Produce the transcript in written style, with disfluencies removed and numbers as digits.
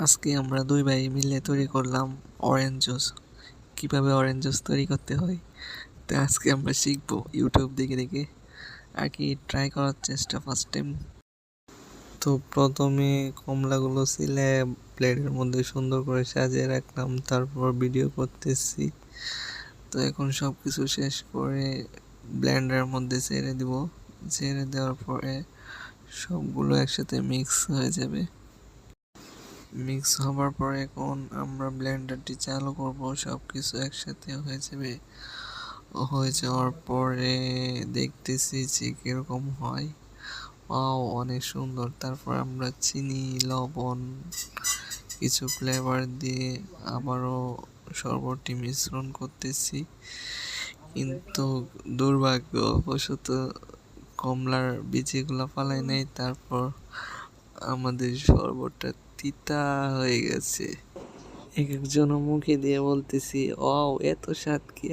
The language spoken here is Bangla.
আজকে আমরা দুই ভাই মিলে তৈরি করলাম অরেঞ্জ জুস। কীভাবে অরেঞ্জ জুস তৈরি করতে হয় তা আজকে আমরা শিখবো ইউটিউব দেখে দেখে, আর কি ট্রাই করার চেষ্টা ফার্স্ট টাইম। তো প্রথমে কমলাগুলো ছিলে প্লেটের মধ্যে সুন্দর করে সাজিয়ে রাখলাম, তারপর ভিডিও করতেছি। তো এখন সব কিছু শেষ করে ব্লেন্ডারের মধ্যে ছেড়ে দিব। ছেড়ে দেওয়ার পরে সবগুলো একসাথে মিক্স হয়ে যাবে। মিক্স হবার পরে এখন আমরা ব্লেন্ডারটি চালু করব, সব কিছু একসাথে হয়ে যাবে। হয়ে যাওয়ার পরে দেখতেছি যে কীরকম হয়। ওয়াও, অনেক সুন্দর। তারপর আমরা চিনি, লবণ, কিছু ফ্লেভার দিয়ে আবারও শরবতটি মিশ্রণ করতেছি, কিন্তু দুর্ভাগ্যবশত কমলার বীজগুলো ফালাই নাই। তারপর আমাদের শরবতটা তিতা হয়ে গেছে। এক একজন মুখে দিয়ে বলতেছি, ওয়াও, এত স্বাদ কি!